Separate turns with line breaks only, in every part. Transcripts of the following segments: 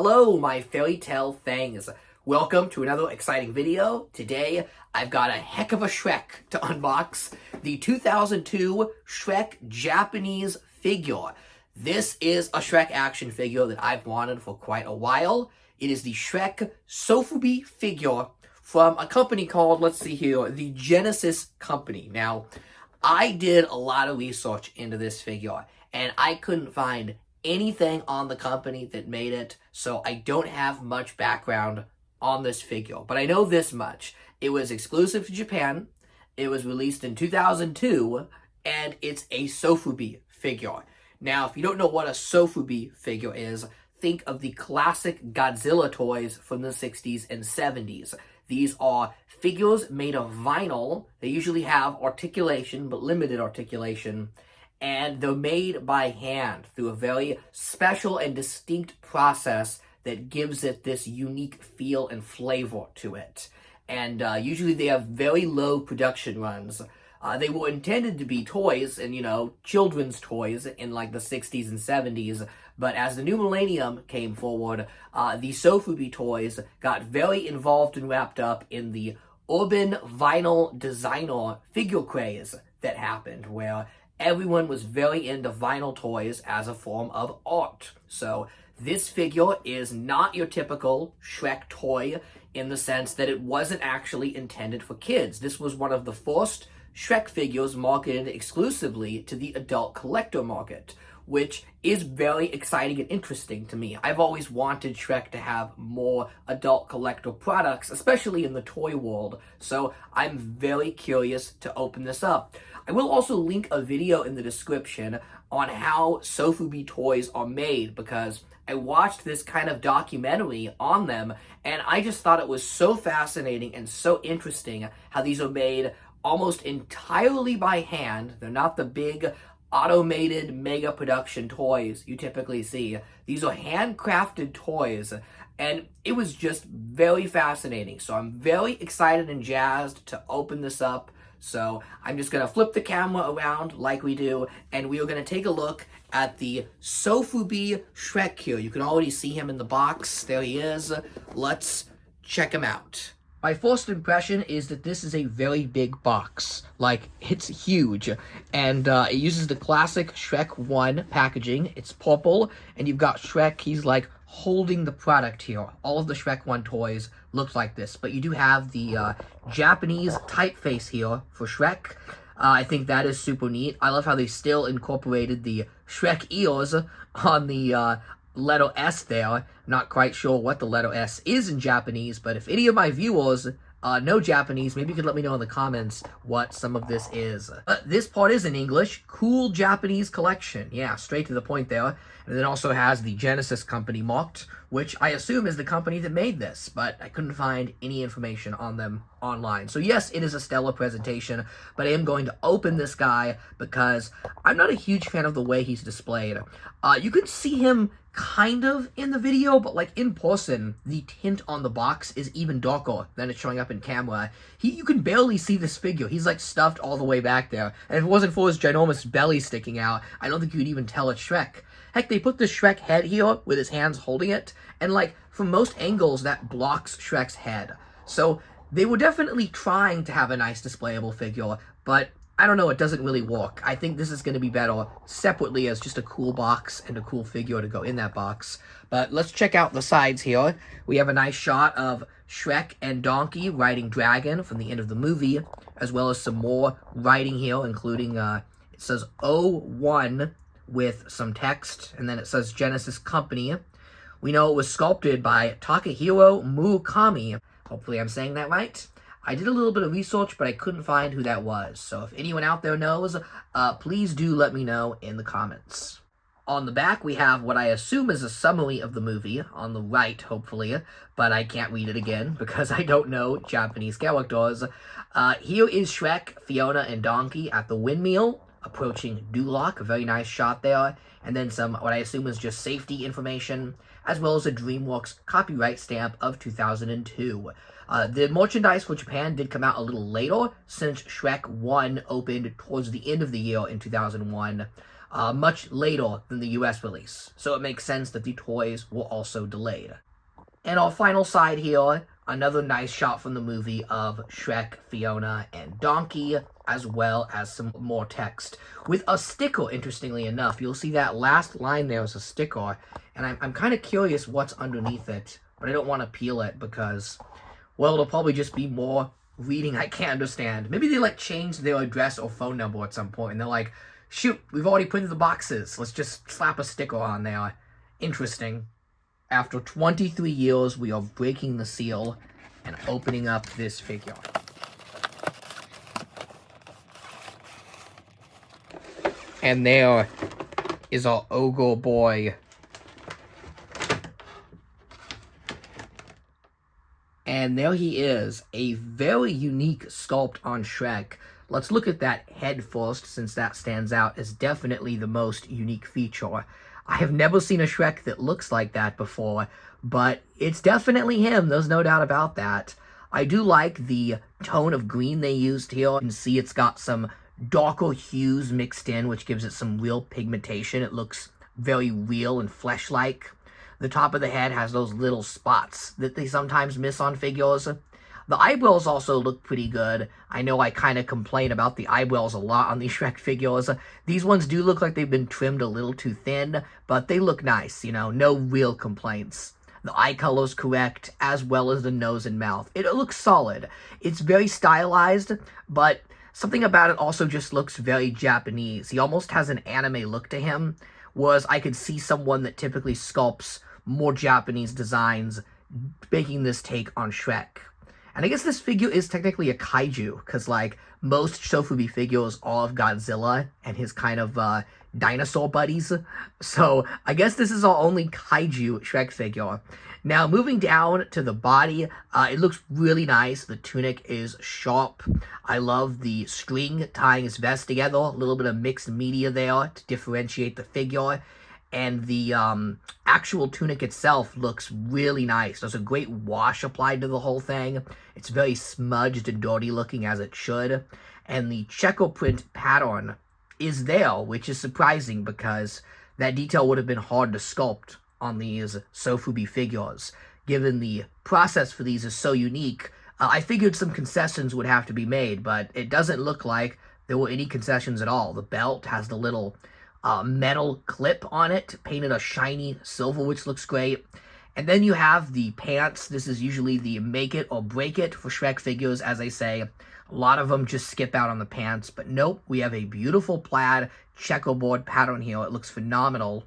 Hello, my fairy tale things. Welcome to another exciting video. Today, I've got a heck of a Shrek to unbox. The 2002 Shrek Japanese figure. This is a Shrek action figure that I've wanted for quite a while. It is the Shrek Sofubi figure from a company called, let's see here, the Genesis Company. Now, I did a lot of research into this figure, and I couldn't find anything on the company that made it, so I don't have much background on this figure. But I know this much. It was exclusive to Japan, it was released in 2002, and it's a Sofubi figure. Now, if you don't know what a Sofubi figure is, think of the classic Godzilla toys from the 60s and 70s. These are figures made of vinyl. They usually have articulation, but limited articulation, and they're made by hand through a very special and distinct process that gives it this unique feel and flavor to it. And usually they have very low production runs. They were intended to be toys and, children's toys in like the 60s and 70s, but as the new millennium came forward, the Sofubi toys got very involved and wrapped up in the urban vinyl designer figure craze that happened, where everyone was very into vinyl toys as a form of art. So this figure is not your typical Shrek toy in the sense that it wasn't actually intended for kids. This was one of the first Shrek figures marketed exclusively to the adult collector market, which is very exciting and interesting to me. I've always wanted Shrek to have more adult collector products, especially in the toy world, so I'm very curious to open this up. I will also link a video in the description on how Sofubi toys are made, because I watched this kind of documentary on them, and I just thought it was so fascinating and so interesting how these are made almost entirely by hand. They're not the big automated mega production toys you typically see. These are handcrafted toys, and it was just very fascinating. So I'm very excited and jazzed to open this up. So I'm just going to flip the camera around like we do, and we are going to take a look at the Sofubi Shrek here. You can already see him in the box. There he is. Let's check him out. My first impression is that this is a very big box. Like, it's huge. And it uses the classic Shrek 1 packaging. It's purple, and you've got Shrek. He's like holding the product here. All of the Shrek 1 toys look like this, but you do have the Japanese typeface here for Shrek. I think that is super neat. I love how they still incorporated the Shrek ears on the letter S there. Not quite sure what the letter S is in Japanese, but if any of my viewers know Japanese, maybe you could let me know in the comments what some of this is. This part is in English. Cool Japanese collection. Yeah, straight to the point there. And it also has the Genesis Company marked, which I assume is the company that made this, but I couldn't find any information on them online. So yes, it is a stellar presentation, but I am going to open this guy because I'm not a huge fan of the way he's displayed. You can see him kind of in the video, but like in person, the tint on the box is even darker than it's showing up in camera. You can barely see this figure. He's like stuffed all the way back there. And if it wasn't for his ginormous belly sticking out, I don't think you'd even tell it's Shrek. Heck, they put the Shrek head here with his hands holding it, and like from most angles that blocks Shrek's head. So they were definitely trying to have a nice displayable figure, but I don't know, it doesn't really work. I think this is going to be better separately as just a cool box and a cool figure to go in that box. But let's check out the sides here. We have a nice shot of Shrek and Donkey riding Dragon from the end of the movie, as well as some more writing here, including, it says O1 with some text, and then it says Genesis Company. We know it was sculpted by Takahiro Murakami. Hopefully I'm saying that right. I did a little bit of research, but I couldn't find who that was. So if anyone out there knows, please do let me know in the comments. On the back, we have what I assume is a summary of the movie on the right, hopefully, but I can't read it again because I don't know Japanese characters. Here is Shrek, Fiona, and Donkey at the windmill, approaching Duloc, a very nice shot there, and then some, what I assume is just safety information, as well as a Dreamworks copyright stamp of 2002. The merchandise for Japan did come out a little later, since Shrek 1 opened towards the end of the year in 2001. much later than the US release, so it makes sense that the toys were also delayed. And our final side here, another nice shot from the movie of Shrek, Fiona, and Donkey, as well as some more text. With a sticker, interestingly enough. You'll see that last line there is a sticker, and I'm kind of curious what's underneath it, but I don't want to peel it because, well, it'll probably just be more reading I can't understand. Maybe they, like, changed their address or phone number at some point, and they're like, shoot, we've already printed the boxes. Let's just slap a sticker on there. Interesting. After 23 years, we are breaking the seal and opening up this figure. And there is our ogre boy. And there he is, a very unique sculpt on Shrek. Let's look at that head first, since that stands out as definitely the most unique feature. I have never seen a Shrek that looks like that before, but it's definitely him, there's no doubt about that. I do like the tone of green they used here. You can see it's got some darker hues mixed in, which gives it some real pigmentation. It looks very real and flesh-like. The top of the head has those little spots that they sometimes miss on figures. The eyebrows also look pretty good. I know I kind of complain about the eyebrows a lot on these Shrek figures. These ones do look like they've been trimmed a little too thin, but they look nice, you know, no real complaints. The eye color's correct, as well as the nose and mouth. It looks solid. It's very stylized, but something about it also just looks very Japanese. He almost has an anime look to him, whereas I could see someone that typically sculpts more Japanese designs making this take on Shrek. And I guess this figure is technically a kaiju, because, like, most Sofubi figures are of Godzilla and his kind of dinosaur buddies. So I guess this is our only kaiju Shrek figure. Now, moving down to the body, it looks really nice. The tunic is sharp. I love the string tying his vest together. A little bit of mixed media there to differentiate the figure. And the actual tunic itself looks really nice. There's a great wash applied to the whole thing. It's very smudged and dirty looking, as it should. And the checker print pattern is there, which is surprising because that detail would have been hard to sculpt on these Sofubi figures. Given the process for these is so unique, I figured some concessions would have to be made, but it doesn't look like there were any concessions at all. The belt has the little metal clip on it, painted a shiny silver, which looks great. And then you have the pants. This is usually the make it or break it for Shrek figures, as I say. A lot of them just skip out on the pants, but nope, we have a beautiful plaid checkerboard pattern here. It looks phenomenal.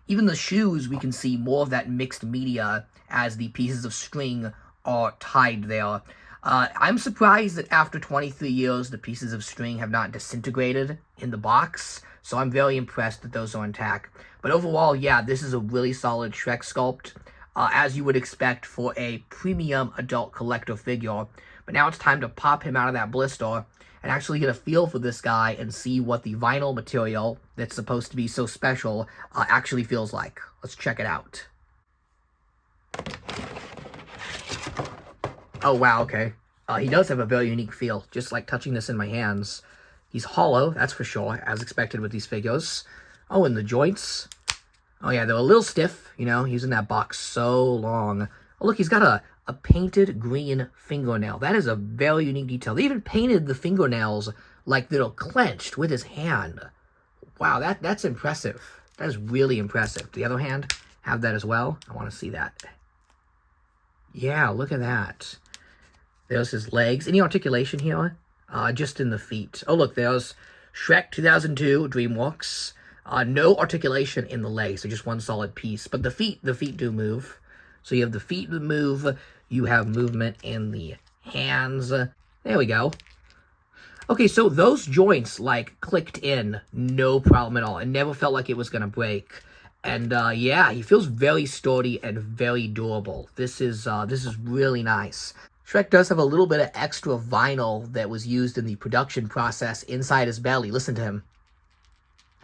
Even the shoes, we can see more of that mixed media as the pieces of string are tied there. I'm surprised that after 23 years, the pieces of string have not disintegrated in the box, so I'm very impressed that those are intact. But overall, yeah, this is a really solid Shrek sculpt, as you would expect for a premium adult collector figure. But now it's time to pop him out of that blister and actually get a feel for this guy and see what the vinyl material that's supposed to be so special actually feels like. Let's check it out. Oh, wow, okay. He does have a very unique feel, just like touching this in my hands. He's hollow, that's for sure, as expected with these figures. Oh, and the joints. Oh, yeah, they're a little stiff, you know, using that box so long. Oh, look, he's got a painted green fingernail. That is a very unique detail. They even painted the fingernails like they're clenched with his hand. Wow, that's impressive. That is really impressive. The other hand, have that as well. I want to see that. Yeah, look at that. There's his legs. Any articulation here? Just in the feet. Oh, look, there's Shrek 2002, Dreamworks. No articulation in the legs, so just one solid piece. But the feet do move. So you have the feet that move. You have movement in the hands. There we go. Okay, so those joints, like, clicked in, no problem at all. It never felt like it was going to break. And, yeah, he feels very sturdy and very durable. This is really nice. Shrek does have a little bit of extra vinyl that was used in the production process inside his belly. Listen to him.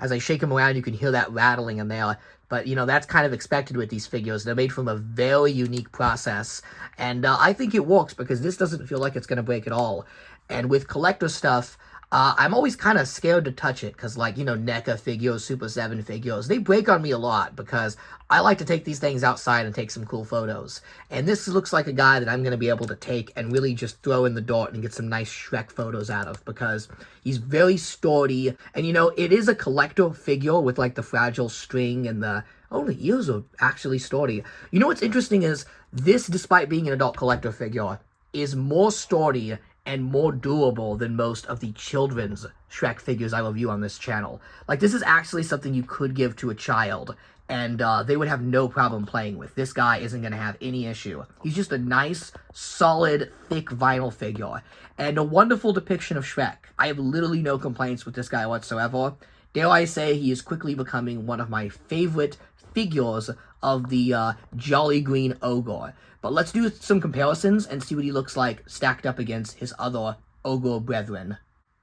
As I shake him around, you can hear that rattling in there. But, you know, that's kind of expected with these figures. They're made from a very unique process. And I think it works because this doesn't feel like it's going to break at all. And with collector stuff, I'm always kind of scared to touch it because, like, NECA figures, Super 7 figures, they break on me a lot because I like to take these things outside and take some cool photos. And this looks like a guy that I'm going to be able to take and really just throw in the dirt and get some nice Shrek photos out of because he's very sturdy. And, it is a collector figure with, like, the fragile string and the... Oh, the ears are actually sturdy. What's interesting is this, despite being an adult collector figure, is more sturdy and more durable than most of the children's Shrek figures I review on this channel. Like, this is actually something you could give to a child, and they would have no problem playing with. This guy isn't going to have any issue. He's just a nice, solid, thick vinyl figure, and a wonderful depiction of Shrek. I have literally no complaints with this guy whatsoever. Dare I say, he is quickly becoming one of my favorite figures of the Jolly Green Ogre. But let's do some comparisons and see what he looks like stacked up against his other ogre brethren.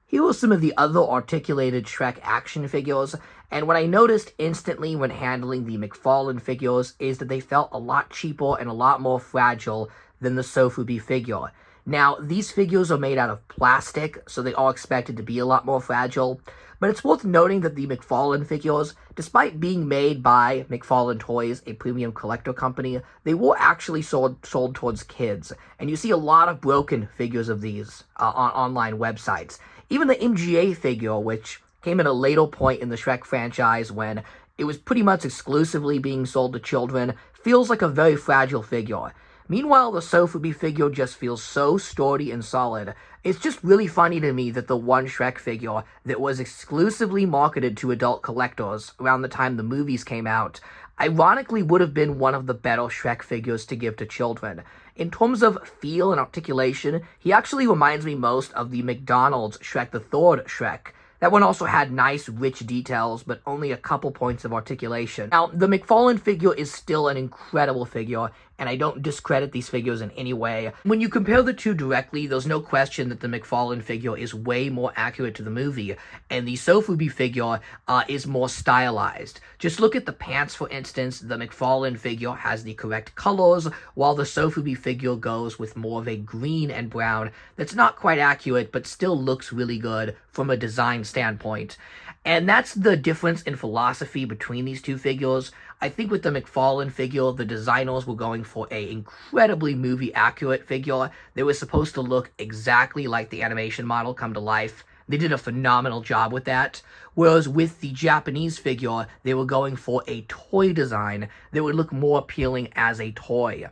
Here are some of the other articulated Shrek action figures, and what I noticed instantly when handling the McFarlane figures is that they felt a lot cheaper and a lot more fragile than the Sofubi figure. Now, these figures are made out of plastic, so they are expected to be a lot more fragile, but it's worth noting that the McFarlane figures, despite being made by McFarlane Toys, a premium collector company, they were actually sold towards kids, and you see a lot of broken figures of these on online websites. Even the MGA figure, which came at a later point in the Shrek franchise when it was pretty much exclusively being sold to children, feels like a very fragile figure. Meanwhile, the Sofubi figure just feels so sturdy and solid. It's just really funny to me that the one Shrek figure that was exclusively marketed to adult collectors around the time the movies came out, ironically would have been one of the better Shrek figures to give to children. In terms of feel and articulation, he actually reminds me most of the McDonald's Shrek the Third Shrek. That one also had nice, rich details, but only a couple points of articulation. Now, the McFarlane figure is still an incredible figure, and I don't discredit these figures in any way. When you compare the two directly, there's no question that the McFarlane figure is way more accurate to the movie, and the Sofubi figure is more stylized. Just look at the pants, for instance. The McFarlane figure has the correct colors, while the Sofubi figure goes with more of a green and brown that's not quite accurate, but still looks really good from a design standpoint. And that's the difference in philosophy between these two figures. I think with the McFarlane figure, the designers were going for a incredibly movie-accurate figure that was supposed to look exactly like the animation model come to life. They did a phenomenal job with that. Whereas with the Japanese figure, they were going for a toy design that would look more appealing as a toy.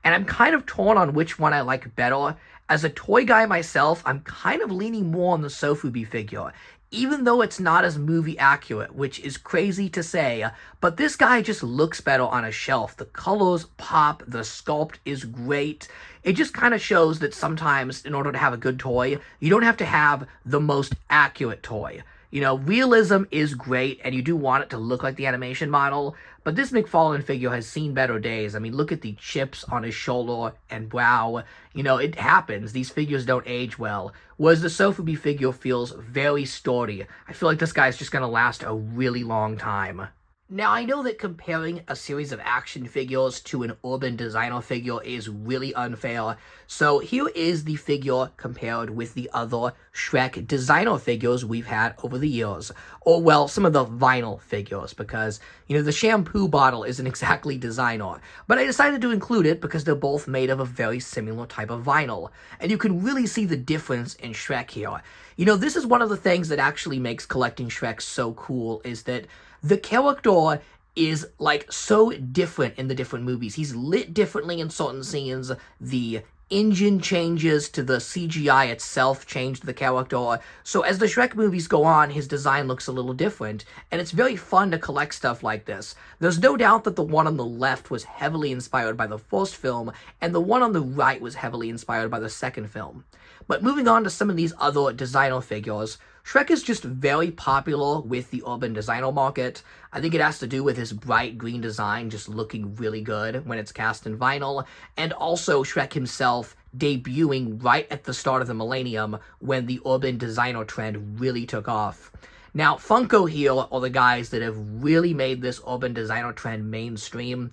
And I'm kind of torn on which one I like better. As a toy guy myself, I'm kind of leaning more on the Sofubi figure, even though it's not as movie accurate, which is crazy to say, but this guy just looks better on a shelf. The colors pop, the sculpt is great. It just kind of shows that sometimes, in order to have a good toy, you don't have to have the most accurate toy. Realism is great, and you do want it to look like the animation model, but this McFarlane figure has seen better days. I mean, look at the chips on his shoulder and brow. It happens. These figures don't age well. Whereas the Sofubi figure feels very sturdy. I feel like this guy's just going to last a really long time. Now, I know that comparing a series of action figures to an urban designer figure is really unfair, so here is the figure compared with the other Shrek designer figures we've had over the years. Or, well, some of the vinyl figures, because, the shampoo bottle isn't exactly designer. But I decided to include it because they're both made of a very similar type of vinyl. And you can really see the difference in Shrek here. This is one of the things that actually makes collecting Shrek so cool, is that the character is, like, so different in the different movies. He's lit differently in certain scenes. The engine changes to the CGI itself changed the character. So as the Shrek movies go on, his design looks a little different. And it's very fun to collect stuff like this. There's no doubt that the one on the left was heavily inspired by the first film, and the one on the right was heavily inspired by the second film. But moving on to some of these other designer figures, Shrek is just very popular with the urban designer market. I think it has to do with his bright green design just looking really good when it's cast in vinyl, and also Shrek himself debuting right at the start of the millennium when the urban designer trend really took off. Now, Funko here are the guys that have really made this urban designer trend mainstream,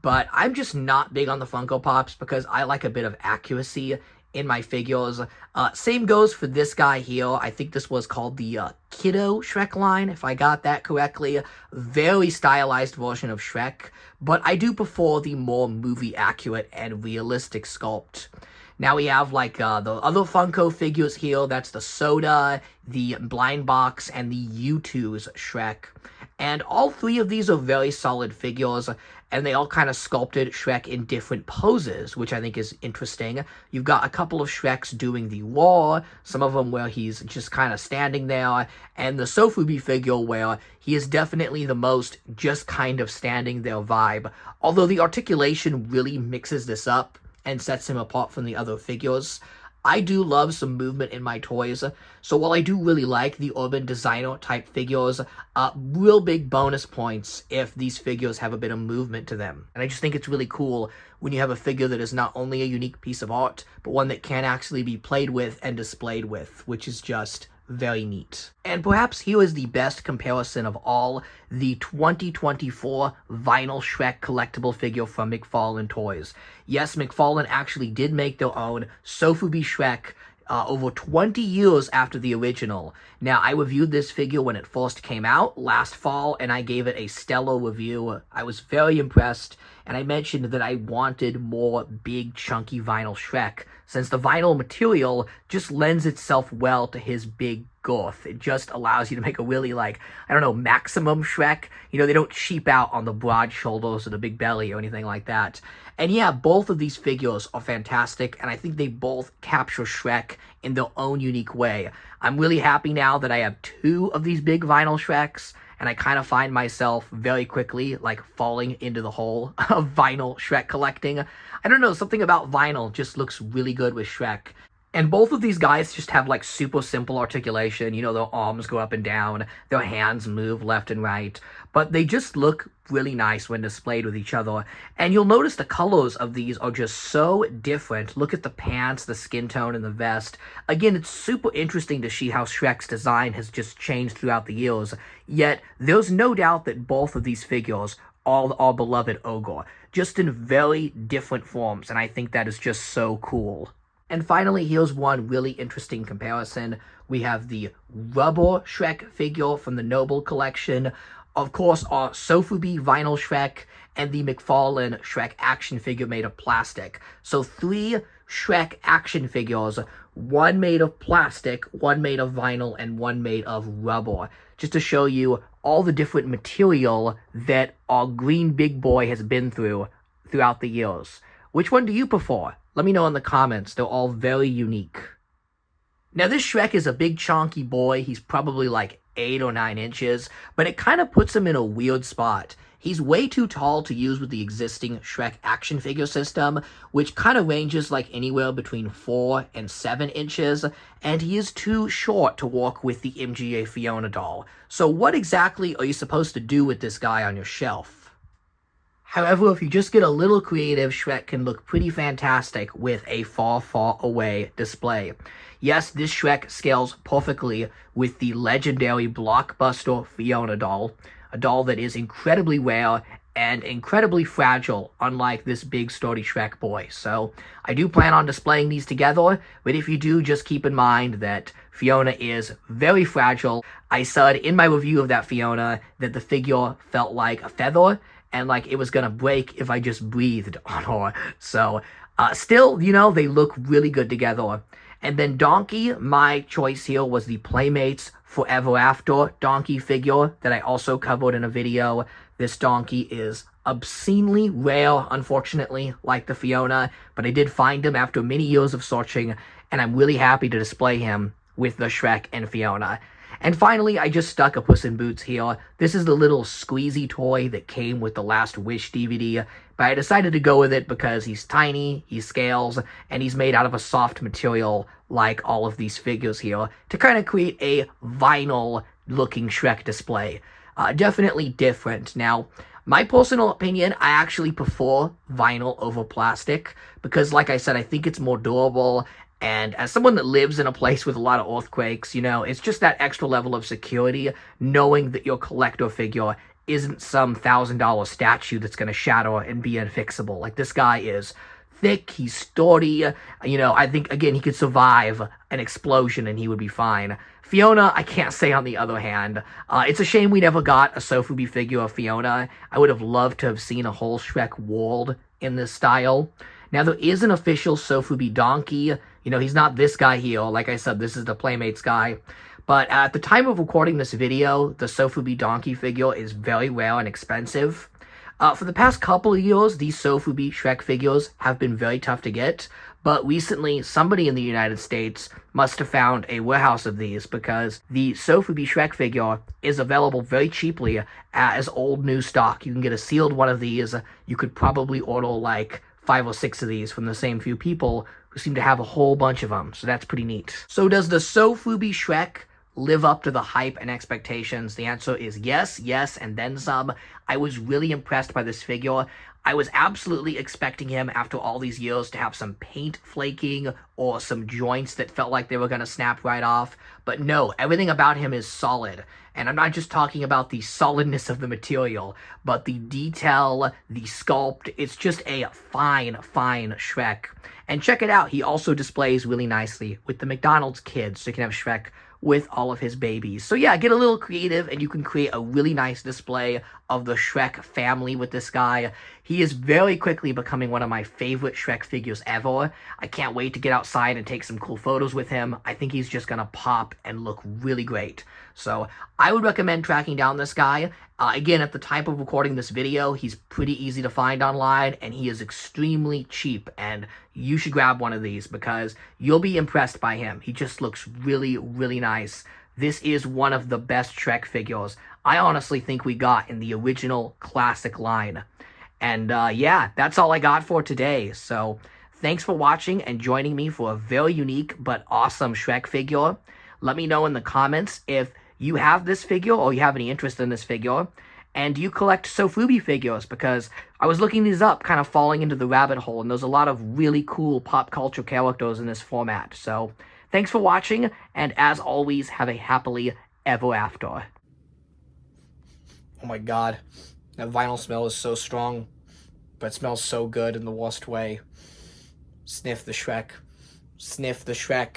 but I'm just not big on the Funko Pops because I like a bit of accuracy in my figures. Same goes for this guy here. I think this was called the Kiddo Shrek line, if I got that correctly. Very stylized version of Shrek, but I do prefer the more movie-accurate and realistic sculpt. Now we have, like, the other Funko figures here. That's the Soda, the Blind Box, and the U2's Shrek. And all three of these are very solid figures, and they all kind of sculpted Shrek in different poses, which I think is interesting. You've got a couple of Shreks doing the roar, some of them where he's just kind of standing there, and the Sofubi figure where he is definitely the most just kind of standing there vibe. Although the articulation really mixes this up and sets him apart from the other figures. I do love some movement in my toys, so while I do really like the urban designer type figures, real big bonus points if these figures have a bit of movement to them. And I just think it's really cool when you have a figure that is not only a unique piece of art, but one that can actually be played with and displayed with, which is just very neat. And perhaps here is the best comparison of all, the 2024 vinyl Shrek collectible figure from McFarlane Toys. Yes, McFarlane actually did make their own Sofubi Shrek over 20 years after the original. Now, I reviewed this figure when it first came out last fall, and I gave it a stellar review. I was very impressed, and I mentioned that I wanted more big, chunky vinyl Shrek, since the vinyl material just lends itself well to his big girth. It just allows you to make a really, like, I don't know, maximum Shrek. You know, they don't cheap out on the broad shoulders or the big belly or anything like that. And yeah, both of these figures are fantastic, and I think they both capture Shrek in their own unique way. I'm really happy now that I have two of these big vinyl Shreks, and I kind of find myself very quickly, like, falling into the hole of vinyl Shrek collecting. I don't know, something about vinyl just looks really good with Shrek. And both of these guys just have, like, super simple articulation. You know, their arms go up and down, their hands move left and right, but they just look really nice when displayed with each other. And you'll notice the colors of these are just so different. Look at the pants, the skin tone, and the vest. Again, it's super interesting to see how Shrek's design has just changed throughout the years, yet there's no doubt that both of these figures are our beloved ogre, just in very different forms, and I think that is just so cool. And finally, here's one really interesting comparison. We have the rubber Shrek figure from the Noble collection, of course, our Sofubi vinyl Shrek, and the McFarlane Shrek action figure made of plastic. So 3 Shrek action figures, one made of plastic, one made of vinyl, and one made of rubber, just to show you all the different material that our green big boy has been through throughout the years. Which one do you prefer? Let me know in the comments. They're all very unique. Now, this Shrek is a big chonky boy. He's probably like 8 or 9 inches, but it kind of puts him in a weird spot. He's way too tall to use with the existing Shrek action figure system, which kind of ranges like anywhere between 4 and 7 inches, and he is too short to walk with the MGA Fiona doll. So what exactly are you supposed to do with this guy on your shelf? However, if you just get a little creative, Shrek can look pretty fantastic with a far, far away display. Yes, this Shrek scales perfectly with the legendary blockbuster Fiona doll, a doll that is incredibly rare and incredibly fragile, unlike this big sturdy Shrek boy. So I do plan on displaying these together, but if you do, just keep in mind that Fiona is very fragile. I said in my review of that Fiona that the figure felt like a feather, and like it was gonna break if I just breathed on her. So, still, you know, they look really good together. And then Donkey, my choice here was the Playmates Forever After Donkey figure that I also covered in a video. This Donkey is obscenely rare, unfortunately, like the Fiona, but I did find him after many years of searching, and I'm really happy to display him with the Shrek and Fiona. And finally, I just stuck a Puss in Boots here. This is the little squeezy toy that came with the Last Wish DVD, but I decided to go with it because he's tiny, he scales, and he's made out of a soft material like all of these figures here to kind of create a vinyl-looking Shrek display. Definitely different. Now, my personal opinion, I actually prefer vinyl over plastic because, like I said, I think it's more durable. And as someone that lives in a place with a lot of earthquakes, you know, it's just that extra level of security knowing that your collector figure isn't some $1,000 statue that's going to shatter and be unfixable. Like, this guy is thick, he's sturdy. You know, I think, again, he could survive an explosion and he would be fine. Fiona, I can't say on the other hand. It's a shame we never got a Sofubi figure of Fiona. I would have loved to have seen a whole Shrek world in this style. Now, there is an official Sofubi donkey. You know, he's not this guy here. Like I said, this is the Playmates guy. But at the time of recording this video, the Sofubi donkey figure is very rare and expensive. For the past couple of years, these Sofubi Shrek figures have been very tough to get, but recently somebody in the United States must have found a warehouse of these because the Sofubi Shrek figure is available very cheaply as old new stock. You can get a sealed one of these. You could probably order like 5 or 6 of these from the same few people who seem to have a whole bunch of them, so that's pretty neat. So does the Sofubi Shrek live up to the hype and expectations? The answer is yes, yes, and then some. I was really impressed by this figure. I was absolutely expecting him, after all these years, to have some paint flaking or some joints that felt like they were going to snap right off. But no, everything about him is solid. And I'm not just talking about the solidness of the material, but the detail, the sculpt. It's just a fine, fine Shrek. And check it out, he also displays really nicely with the McDonald's kids, so you can have Shrek with all of his babies. So yeah, get a little creative and you can create a really nice display of the Shrek family with this guy. He is very quickly becoming one of my favorite Shrek figures ever. I can't wait to get outside and take some cool photos with him. I think he's just gonna pop and look really great. So I would recommend tracking down this guy. Again, at the time of recording this video, he's pretty easy to find online, and he is extremely cheap, and you should grab one of these because you'll be impressed by him. He just looks really, really nice. This is one of the best Shrek figures I honestly think we got in the original classic line. And yeah, that's all I got for today. So thanks for watching and joining me for a very unique but awesome Shrek figure. Let me know in the comments if you have this figure or you have any interest in this figure. And do you collect Sofubi figures? Because I was looking these up, kind of falling into the rabbit hole, and there's a lot of really cool pop culture characters in this format. So thanks for watching, and as always, have a happily ever after. Oh my god, that vinyl smell is so strong, but it smells so good in the worst way. Sniff the Shrek. Sniff the Shrek.